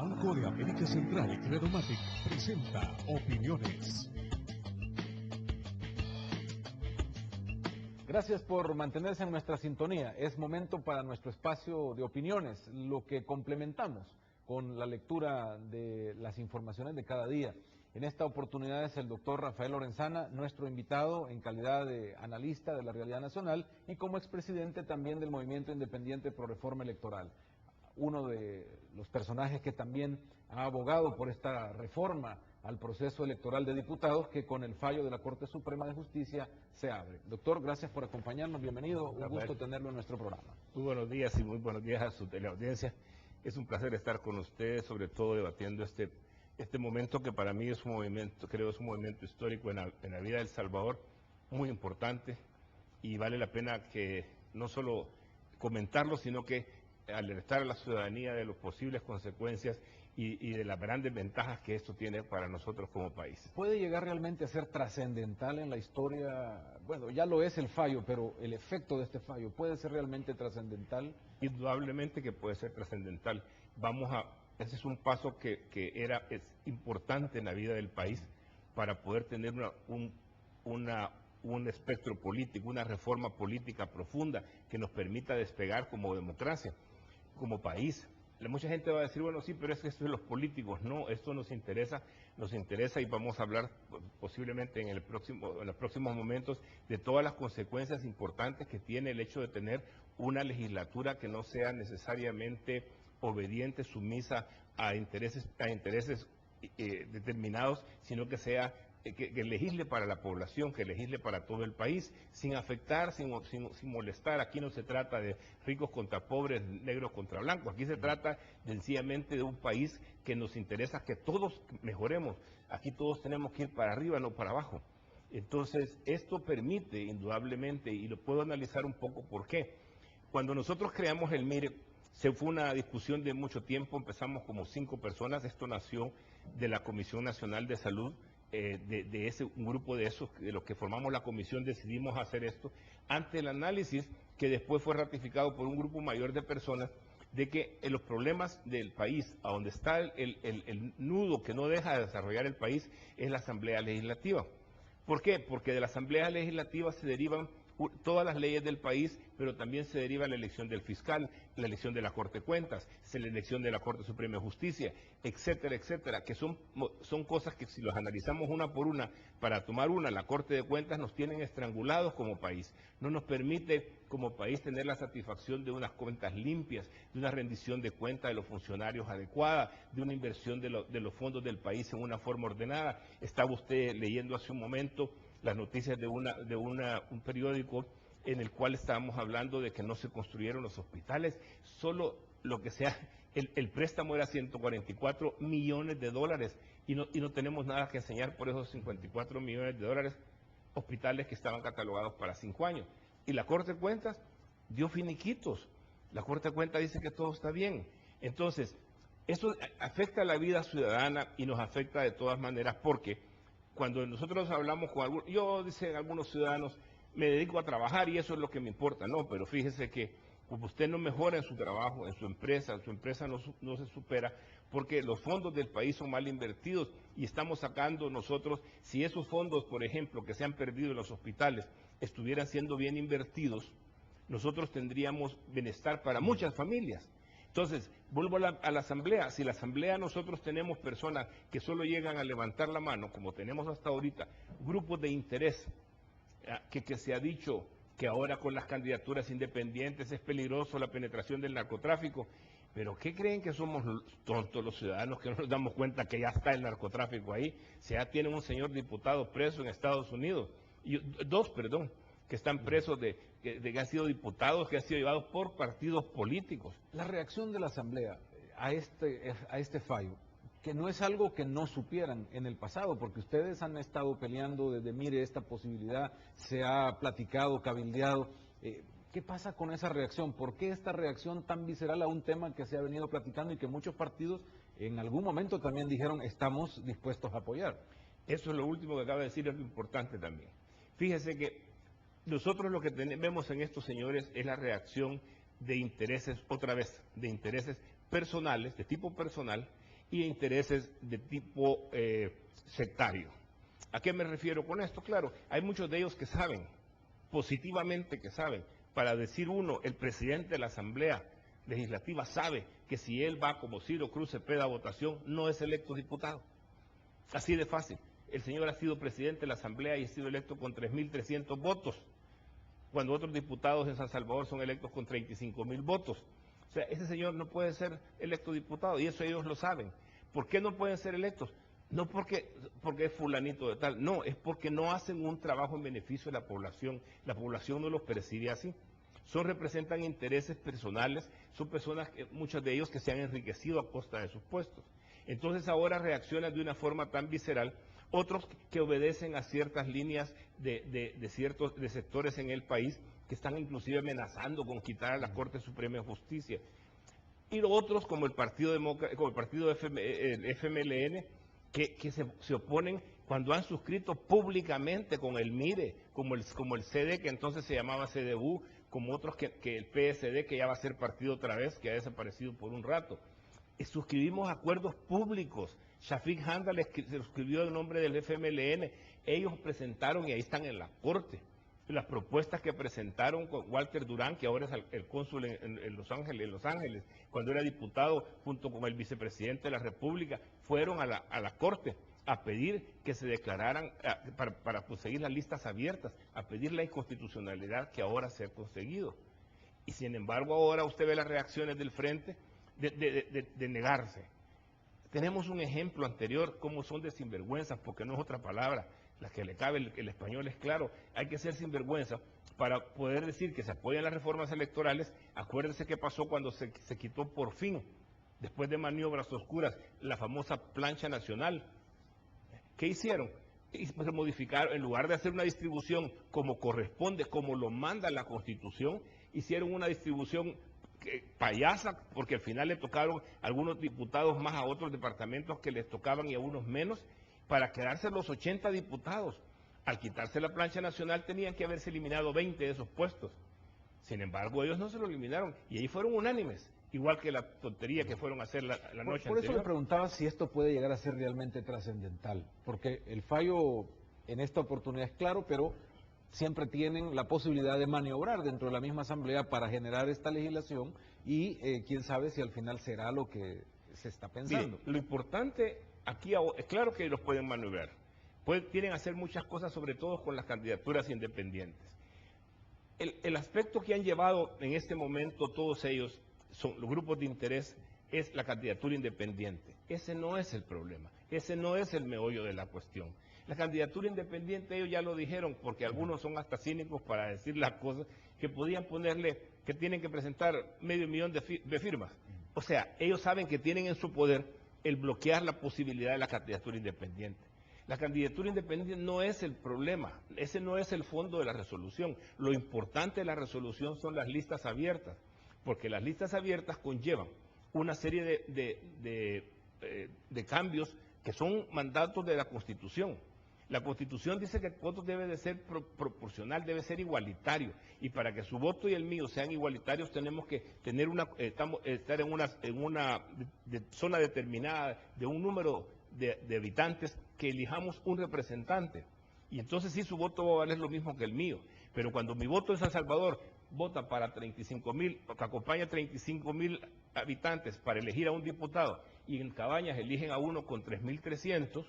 Banco de América Central y Credomatic presenta Opiniones. Gracias por mantenerse en nuestra sintonía. Es momento para nuestro espacio de opiniones, lo que complementamos con la lectura de las informaciones de cada día. En esta oportunidad es el doctor Rafael Lorenzana, nuestro invitado en calidad de analista de la realidad nacional y como expresidente también del Movimiento Independiente Pro Reforma Electoral. Uno de los personajes que también ha abogado por esta reforma al proceso electoral de diputados que con el fallo de la Corte Suprema de Justicia se abre. Doctor, gracias por acompañarnos, bienvenido, un gusto tenerlo en nuestro programa. Muy buenos días y muy buenos días a su teleaudiencia. Es un placer estar con ustedes, sobre todo debatiendo este momento que para mí es un movimiento, creo es un movimiento histórico en la vida de El Salvador, muy importante, y vale la pena que no solo comentarlo, sino que alertar a la ciudadanía de las posibles consecuencias y de las grandes ventajas que esto tiene para nosotros como país. ¿Puede llegar realmente a ser trascendental en la historia? Bueno, ya lo es el fallo, pero el efecto de este fallo, ¿puede ser realmente trascendental? Indudablemente que puede ser trascendental. Ese es un paso que es importante en la vida del país para poder tener un espectro político, una reforma política profunda que nos permita despegar como democracia, como país. Mucha gente va a decir, bueno, sí, pero es que esto de los políticos. No, esto nos interesa y vamos a hablar posiblemente en los próximos momentos de todas las consecuencias importantes que tiene el hecho de tener una legislatura que no sea necesariamente obediente, sumisa a intereses determinados, sino que sea que legisle para la población, que legisle para todo el país, sin afectar, sin molestar. Aquí no se trata de ricos contra pobres, negros contra blancos. Aquí se trata sencillamente de un país que nos interesa que todos mejoremos. Aquí todos tenemos que ir para arriba, no para abajo. Entonces, esto permite indudablemente, y lo puedo analizar un poco por qué. Cuando nosotros creamos el MIRE, fue una discusión de mucho tiempo, empezamos como 5 personas, esto nació de la Comisión Nacional de Salud, un grupo de los que formamos la comisión decidimos hacer esto, ante el análisis que después fue ratificado por un grupo mayor de personas, de que los problemas del país, a donde está el nudo que no deja de desarrollar el país, es la Asamblea Legislativa. ¿Por qué? Porque de la Asamblea Legislativa se derivan todas las leyes del país, pero también se deriva la elección del fiscal, la elección de la Corte de Cuentas, la elección de la Corte Suprema de Justicia, etcétera, etcétera, que son cosas que si los analizamos una por una, para tomar la Corte de Cuentas nos tienen estrangulados como país, no nos permite como país tener la satisfacción de unas cuentas limpias, de una rendición de cuentas de los funcionarios adecuada, de una inversión de los fondos del país en una forma ordenada. Estaba usted leyendo hace un momento las noticias de un periódico en el cual estábamos hablando de que no se construyeron los hospitales, solo lo que sea, el préstamo era 144 millones de dólares y no tenemos nada que enseñar por esos 54 millones de dólares, hospitales que estaban catalogados para 5 años. Y la Corte de Cuentas dio finiquitos, la Corte de Cuentas dice que todo está bien. Entonces, eso afecta a la vida ciudadana y nos afecta de todas maneras porque cuando nosotros hablamos con algunos, dicen algunos ciudadanos, me dedico a trabajar y eso es lo que me importa. No, pero fíjese que como usted no mejora en su trabajo, en su empresa no se supera porque los fondos del país son mal invertidos y estamos sacando nosotros, si esos fondos, por ejemplo, que se han perdido en los hospitales, estuvieran siendo bien invertidos, nosotros tendríamos bienestar para muchas familias. Entonces, vuelvo a la asamblea. Si la asamblea nosotros tenemos personas que solo llegan a levantar la mano, como tenemos hasta ahorita, grupos de interés, que se ha dicho que ahora con las candidaturas independientes es peligroso la penetración del narcotráfico, pero ¿qué creen que somos tontos los ciudadanos que no nos damos cuenta que ya está el narcotráfico ahí? Ya tiene un señor diputado preso en Estados Unidos, dos, que están presos de que han sido diputados, que han sido llevados por partidos políticos. La reacción de la Asamblea a este fallo, que no es algo que no supieran en el pasado, porque ustedes han estado peleando desde MIRE esta posibilidad, se ha platicado, cabildeado. ¿Qué pasa con esa reacción? ¿Por qué esta reacción tan visceral a un tema que se ha venido platicando y que muchos partidos en algún momento también dijeron estamos dispuestos a apoyar? Eso es lo último que acaba de decir, es lo importante también. Fíjese que nosotros lo que vemos en estos señores es la reacción de intereses, otra vez, de intereses personales, de tipo personal, y intereses de tipo sectario. ¿A qué me refiero con esto? Claro, hay muchos de ellos que saben, positivamente que saben. Para decir uno, el presidente de la Asamblea Legislativa sabe que si él va como Ciro Cruz Cepeda a votación, no es electo diputado. Así de fácil. El señor ha sido presidente de la Asamblea y ha sido electo con 3.300 votos, cuando otros diputados en San Salvador son electos con 35.000 votos. O sea, ese señor no puede ser electo diputado, y eso ellos lo saben. ¿Por qué no pueden ser electos? No porque es fulanito de tal, no, es porque no hacen un trabajo en beneficio de la población no los percibe así. Representan intereses personales, son personas, muchos de ellos que se han enriquecido a costa de sus puestos. Entonces ahora reaccionan de una forma tan visceral, otros que obedecen a ciertas líneas de sectores en el país que están inclusive amenazando con quitar a la Corte Suprema de Justicia. Y los otros, como el Partido FMLN, que se oponen cuando han suscrito públicamente con el MIRE, como el CD, que entonces se llamaba CDU, como otros que el PSD, que ya va a ser partido otra vez, que ha desaparecido por un rato. Suscribimos acuerdos públicos. Shafiq Handal se suscribió en nombre del FMLN. Ellos presentaron, y ahí están en la Corte, las propuestas que presentaron con Walter Durán, que ahora es el cónsul en Los Ángeles, cuando era diputado, junto con el vicepresidente de la República, fueron a la Corte a pedir que se declararan, para conseguir las listas abiertas, a pedir la inconstitucionalidad que ahora se ha conseguido. Y sin embargo ahora usted ve las reacciones del frente de negarse. Tenemos un ejemplo anterior, cómo son de sinvergüenzas, porque no es otra palabra, la que le cabe, el español es claro, hay que ser sinvergüenza para poder decir que se apoyan las reformas electorales. Acuérdense qué pasó cuando se quitó por fin, después de maniobras oscuras, la famosa plancha nacional. ¿Qué hicieron? Pues modificaron, en lugar de hacer una distribución como corresponde, como lo manda la Constitución, hicieron una distribución payasa, porque al final le tocaron a algunos diputados más a otros departamentos que les tocaban y a unos menos, para quedarse los 80 diputados. Al quitarse la plancha nacional tenían que haberse eliminado 20 de esos puestos. Sin embargo, ellos no se lo eliminaron y ahí fueron unánimes, igual que la tontería que fueron a hacer la noche Por eso anterior. le preguntaba si esto puede llegar a ser realmente trascendental, porque el fallo en esta oportunidad es claro, pero siempre tienen la posibilidad de maniobrar dentro de la misma Asamblea para generar esta legislación y quién sabe si al final será lo que se está pensando. Bien, lo importante aquí es claro que ellos pueden maniobrar, quieren hacer muchas cosas, sobre todo con las candidaturas independientes. El aspecto que han llevado en este momento todos ellos, son los grupos de interés, es la candidatura independiente. Ese no es el problema, ese no es el meollo de la cuestión. La candidatura independiente, ellos ya lo dijeron, porque algunos son hasta cínicos para decir las cosas, que podían ponerle que tienen que presentar 500,000 de firmas. O sea, ellos saben que tienen en su poder el bloquear la posibilidad de la candidatura independiente. La candidatura independiente no es el problema, ese no es el fondo de la resolución. Lo importante de la resolución son las listas abiertas, porque las listas abiertas conllevan una serie de cambios que son mandatos de la Constitución. La Constitución dice que el voto debe de ser proporcional, debe ser igualitario, y para que su voto y el mío sean igualitarios tenemos que tener estar en una zona determinada de un número de habitantes, que elijamos un representante, y entonces sí, su voto va a valer lo mismo que el mío. Pero cuando mi voto en San Salvador vota para 35,000, que acompaña a 35,000 habitantes para elegir a un diputado, y en Cabañas eligen a uno con 3.300,